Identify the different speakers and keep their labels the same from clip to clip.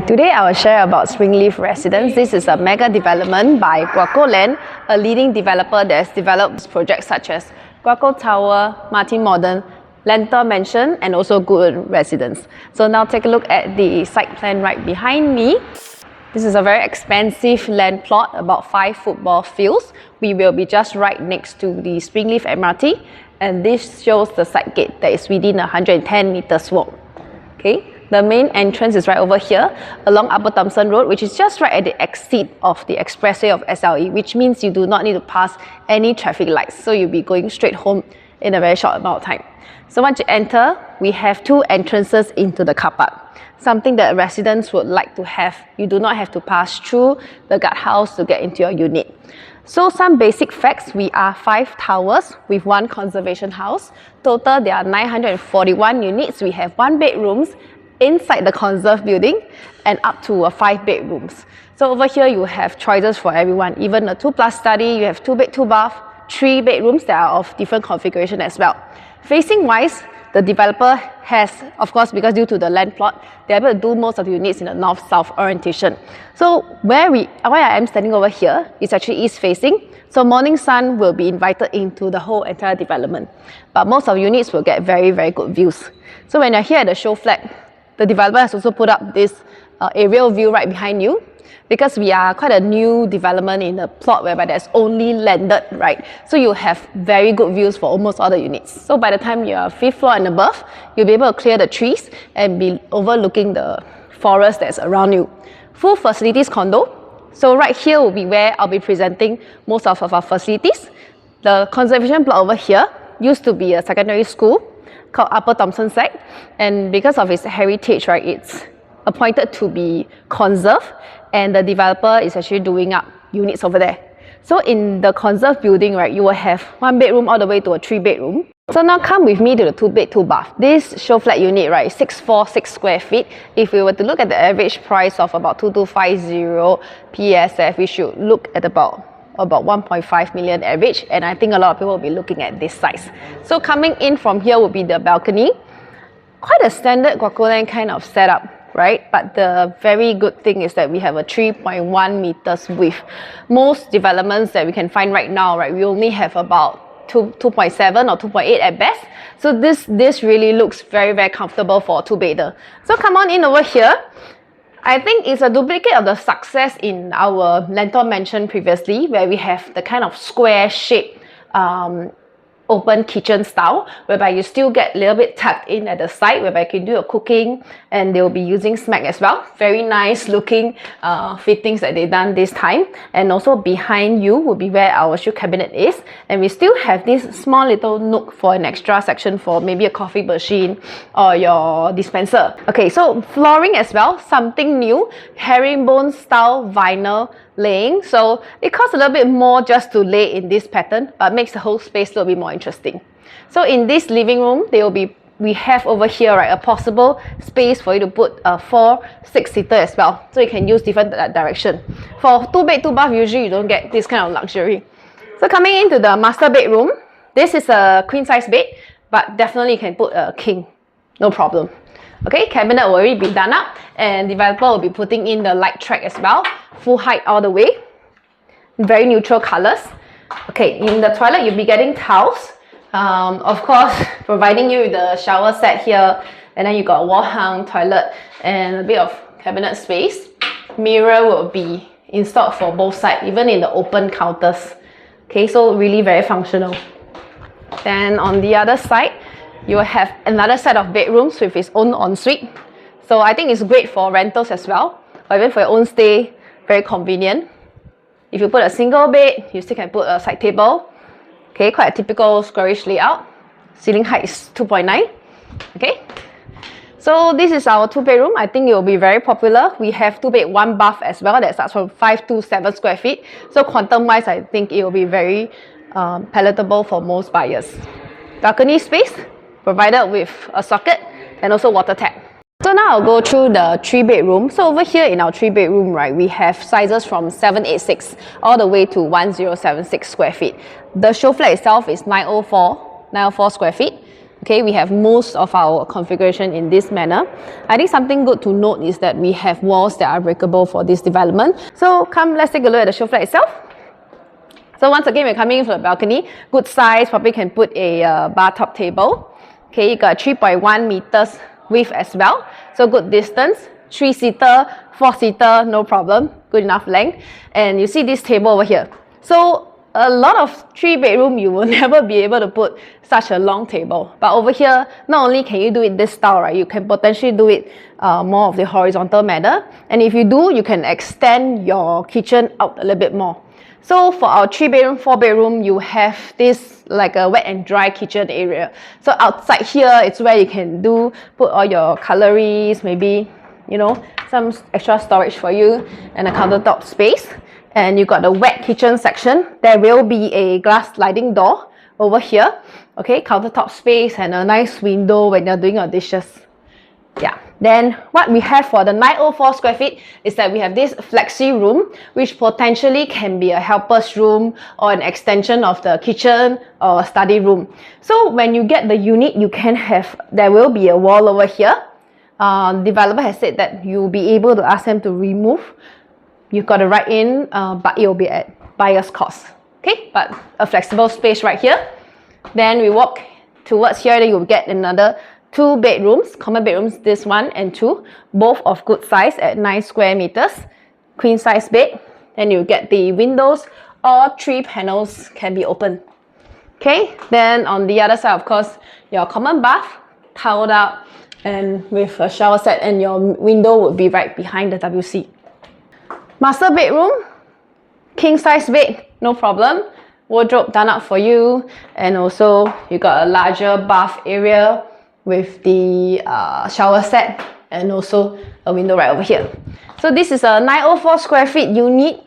Speaker 1: Today I will share about Springleaf Residence. This is a mega development by Guaco Land, a leading developer that has developed projects such as Guaco Tower, Martin Modern, Lenta Mansion and also Good Residence. So now take a look at the site plan right behind me. This is a very expansive land plot, about 5 football fields. We will be just right next to the Springleaf MRT, and this shows the side gate that is within a 110 meters walk. Okay. The main entrance is right over here along Upper Thomson Road, which is just right at the exit of the expressway of SLE, which means you do not need to pass any traffic lights. So you'll be going straight home in a very short amount of time. So once you enter, we have 2 entrances into the car park. Something that residents would like to have. You do not have to pass through the guardhouse to get into your unit. So some basic facts, we are 5 towers with 1 conservation house. Total, there are 941 units. We have 1 bedrooms inside the conserve building and up to 5 bedrooms. So over here you have choices for everyone, even a 2+ study, you have 2 bed, 2 bath, 3 bedrooms that are of different configuration as well. Facing wise, the developer has, of course, because due to the land plot, they're able to do most of the units in the north-south orientation. So where I am standing over here is actually east facing. So morning sun will be invited into the whole entire development. But most of the units will get very, very good views. So when you're here at the show flat, the developer has also put up this aerial view right behind you, because we are quite a new development in the plot whereby there's only landed, right? So you have very good views for almost all the units. So by the time you're 5th floor and above, you'll be able to clear the trees and be overlooking the forest that's around you. Full facilities condo. So right here will be where I'll be presenting most of our facilities. The conservation plot over here used to be a secondary school called Upper Thomson Sec, and because of its heritage, right, it's appointed to be conserved, and the developer is actually doing up units over there. So in the conserved building, right, you will have 1 bedroom all the way to a 3 bedroom. So now come with me to the 2 bed, 2 bath. This show flat unit, right, 646 square feet. If we were to look at the average price of about 2250 PSF, we should look at about 1.5 million average, and I think a lot of people will be looking at this size. So coming in from here will be the balcony. Quite a standard Guaco Land kind of setup, right? But the very good thing is that we have a 3.1 meters width. Most developments that we can find right now, right, we only have about 2.7 or 2.8 at best. So this really looks very, very comfortable for a 2-bedder. So come on in over here. I think it's a duplicate of the success in our Lenta Mansion previously, where we have the kind of square shape open kitchen style, whereby you still get a little bit tucked in at the side, whereby you can do your cooking, and they'll be using smack as well. Very nice looking fittings that they've done this time. And also behind you will be where our shoe cabinet is, and we still have this small little nook for an extra section for maybe a coffee machine or your dispenser. Okay, so flooring as well, something new, herringbone style vinyl laying. So it costs a little bit more just to lay in this pattern, but makes the whole space a little bit more interesting. So in this living room, we have over here, right, a possible space for you to put a 4 6-seater as well. So you can use different direction. For 2 bed, 2 bath, usually you don't get this kind of luxury. So coming into the master bedroom, this is a queen size bed, but definitely you can put a king, no problem. Okay, cabinet will already be done up, and developer will be putting in the light track as well, full height all the way, very neutral colors. Okay, in the toilet you'll be getting tiles, of course providing you with the shower set here, and then you got a wall hung toilet and a bit of cabinet space. Mirror will be installed for both sides, even in the open counters. Okay, so really very functional. Then on the other side, you will have another set of bedrooms with its own ensuite. So I think it's great for rentals as well, or even for your own stay, very convenient. If you put a single bed, you still can put a side table. Okay, quite a typical squarish layout. Ceiling height is 2.9. Okay, so this is our 2 bedroom. I think it will be very popular. We have 2 bed, 1 bath as well that starts from 527 square feet. So quantum wise, I think it will be very palatable for most buyers. Balcony space provided with a socket and also water tap. So now I'll go through the 3 bedroom. So over here in our 3 bedroom, right, we have sizes from 786 all the way to 1076 square feet. The show flat itself is 904 square feet. Okay, we have most of our configuration in this manner. I think something good to note is that we have walls that are breakable for this development. So let's take a look at the show flat itself. So once again, we're coming in from the balcony. Good size, probably can put a bar top table. Okay, you got 3.1 meters width as well. So good distance, 3-seater, 4-seater, no problem. Good enough length. And you see this table over here. So a lot of 3-bedroom, you will never be able to put such a long table. But over here, not only can you do it this style, right? You can potentially do it more of the horizontal manner. And if you do, you can extend your kitchen out a little bit more. So for our 3-bedroom, 4-bedroom, you have this like a wet and dry kitchen area. So outside here, it's where you can put all your cutleries, maybe, you know, some extra storage for you, and a countertop space. And you got the wet kitchen section. There will be a glass sliding door over here. Okay, countertop space and a nice window when you're doing your dishes. Yeah. Then what we have for the 904 square feet is that we have this flexi room, which potentially can be a helper's room or an extension of the kitchen or a study room. So when you get the unit, there will be a wall over here. Developer has said that you'll be able to ask them to remove. You've got to write in, but it will be at buyer's cost. Okay, but a flexible space right here. Then we walk towards here, then you'll get another 2 bedrooms, common bedrooms, this one and 2, both of good size at 9 square meters, queen size bed. Then you get the windows, all 3 panels can be open. Okay, then on the other side, of course, your common bath, tiled up and with a shower set, and your window would be right behind the WC. Master bedroom, king size bed, no problem. Wardrobe done up for you, and also you got a larger bath area with the shower set and also a window right over here. So this is a 904 square feet unit.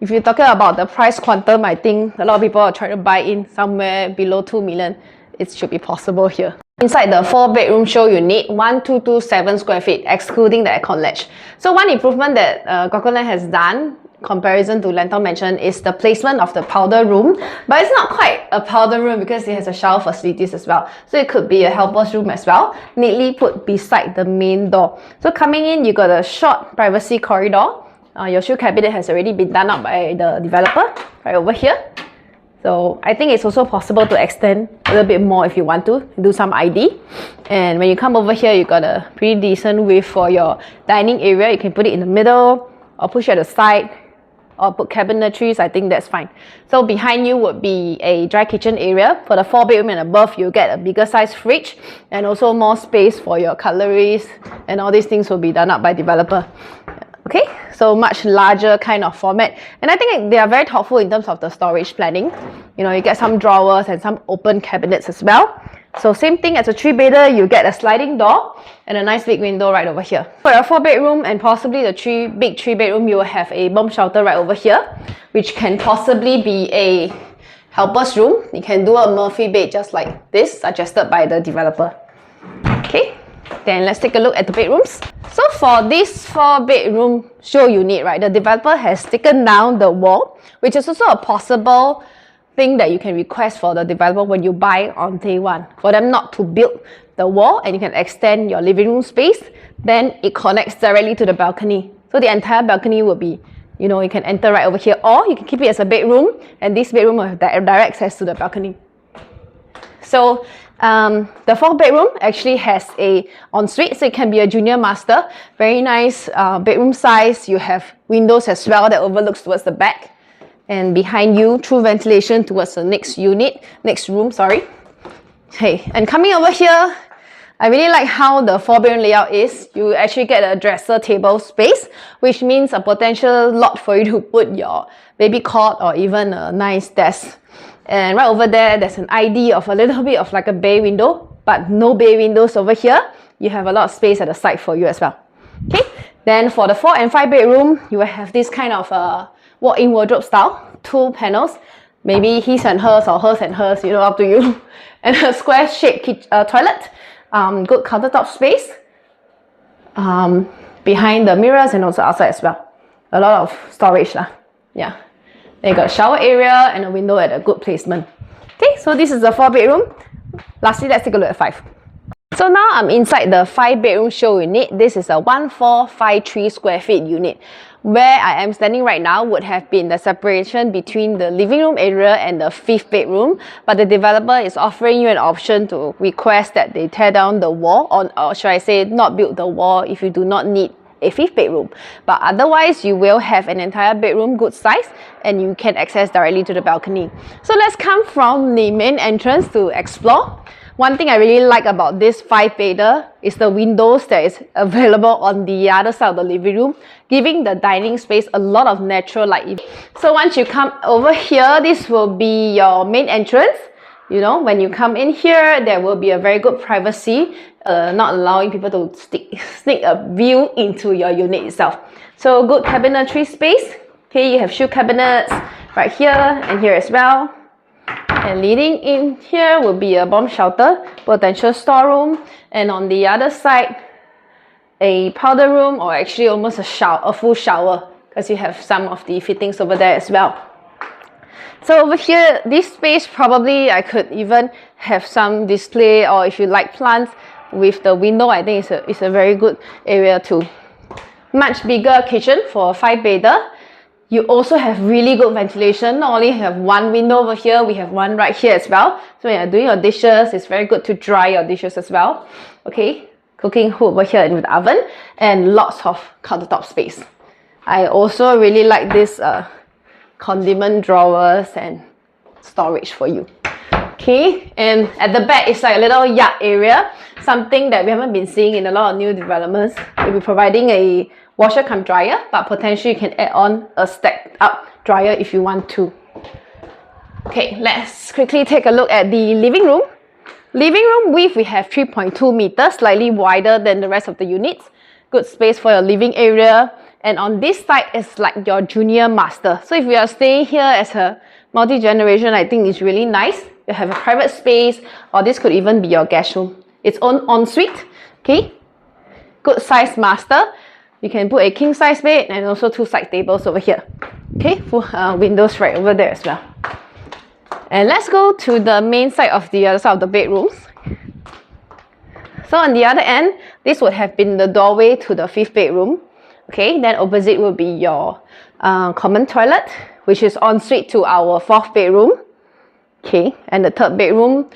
Speaker 1: If you're talking about the price quantum, I think a lot of people are trying to buy in somewhere below 2 million. It should be possible here. Inside the 4-bedroom show unit, 1227 square feet, excluding the aircon ledge. So one improvement that GWCC has done comparison to Lentor Mansion is the placement of the powder room, but it's not quite a powder room because it has a shower facilities as well. So it could be a helper's room as well, neatly put beside the main door. So coming in, you got a short privacy corridor. Your shoe cabinet has already been done up by the developer right over here. So I think it's also possible to extend a little bit more if you want to, do some ID. And when you come over here, you got a pretty decent width for your dining area. You can put it in the middle or push at the side, or put cabinetries. I think that's fine. So behind you would be a dry kitchen area. For the 4-bedroom and above, you get a bigger size fridge and also more space for your cutleries, and all these things will be done up by developer. Okay, so much larger kind of format. And I think they are very thoughtful in terms of the storage planning. You know, you get some drawers and some open cabinets as well. So same thing as a 3-bedder, you get a sliding door and a nice big window right over here. For a 4-bedroom and possibly the big 3-bedroom, you will have a bomb shelter right over here, which can possibly be a helper's room. You can do a Murphy bed just like this, suggested by the developer. Okay, then let's take a look at the bedrooms. So for this 4-bedroom show unit, right, the developer has taken down the wall, which is also a possible thing that you can request for the developer when you buy on day one, for them not to build the wall, and you can extend your living room space. Then it connects directly to the balcony. So the entire balcony will be, you know, you can enter right over here, or you can keep it as a bedroom, and this bedroom will have direct access to the balcony. So the 4-bedroom actually has a ensuite, so it can be a junior master. Very nice bedroom size. You have windows as well that overlooks towards the back. And behind you, through ventilation towards the next room, sorry. Okay, and coming over here, I really like how the 4-bedroom layout is. You actually get a dresser table space, which means a potential lot for you to put your baby cot or even a nice desk. And right over there, there's an ID of a little bit of like a bay window, but no bay windows over here. You have a lot of space at the side for you as well. Okay, then for the 4 and 5-bedroom, you will have this kind of walk-in wardrobe style, 2 panels, maybe his and hers or hers and hers, you know, up to you. And a square-shaped toilet, good countertop space behind the mirrors and also outside as well. A lot of storage lah. Yeah. Then you got a shower area and a window at a good placement. Okay, so this is the 4-bedroom. Lastly, let's take a look at 5. So now I'm inside the 5-bedroom show unit. This is a 1453 square feet unit. Where I am standing right now would have been the separation between the living room area and the 5th bedroom, but the developer is offering you an option to request that they tear down the wall, or should I say not build the wall if you do not need a 5th bedroom. But otherwise, you will have an entire bedroom good size and you can access directly to the balcony. So let's come from the main entrance to explore. One thing I really like about this 5-bedder is the windows that is available on the other side of the living room, giving the dining space a lot of natural light. So once you come over here, this will be your main entrance. You know, when you come in here, there will be a very good privacy, not allowing people to sneak a view into your unit itself. So good cabinetry space. Okay, you have shoe cabinets right here and here as well. And leading in here will be a bomb shelter, potential storeroom, and on the other side, a powder room, or actually almost a full shower, because you have some of the fittings over there as well. So over here, this space probably I could even have some display, or if you like plants with the window, I think it's a very good area too. Much bigger kitchen for a 5-bedder. You also have really good ventilation. Not only have one window over here, we have one right here as well. So when you're doing your dishes, it's very good to dry your dishes as well. Okay, cooking hood over here with the oven, and lots of countertop space. I also really like this condiment drawers and storage for you. Okay, and at the back it's like a little yard area, something that we haven't been seeing in a lot of new developments. We'll be providing a washer cum dryer, but potentially you can add on a stacked up dryer if you want to. Okay, let's quickly take a look at the living room. Living room width, we have 3.2 meters, slightly wider than the rest of the units. Good space for your living area. And on this side is like your junior master. So if you are staying here as a multi-generation, I think it's really nice. You have a private space, or this could even be your guest room. It's own ensuite. Okay, good size master. You can put a king size bed and also 2 side tables over here. Okay, full windows right over there as well. And let's go to the main side of the other side of the bedrooms. So on the other end, this would have been the doorway to the 5th bedroom. Okay, then opposite will be your common toilet, which is ensuite to our 4th bedroom. Okay, and the 3rd bedroom,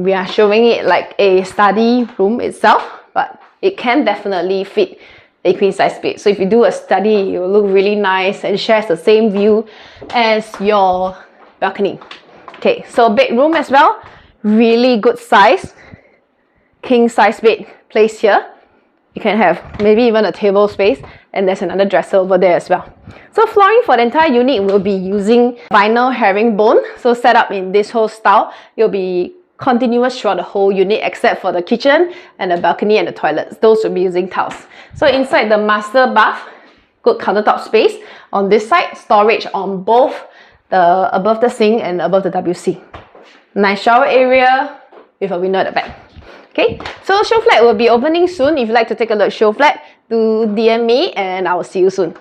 Speaker 1: we are showing it like a study room itself, but it can definitely fit a queen size bed. So if you do a study, it will look really nice and shares the same view as your balcony. Okay, so bedroom as well, really good size, king size bed placed here. You can have maybe even a table space, and there's another dresser over there as well. So flooring for the entire unit will be using vinyl herringbone. So set up in this whole style, you'll be continuous throughout the whole unit except for the kitchen and the balcony and the toilets. Those will be using tiles. So inside the master bath, good countertop space. On this side, storage on both the above the sink and above the WC. Nice shower area with a window at the back. Okay, so show flat will be opening soon. If you'd like to take a look at show flat, do DM me and I will see you soon.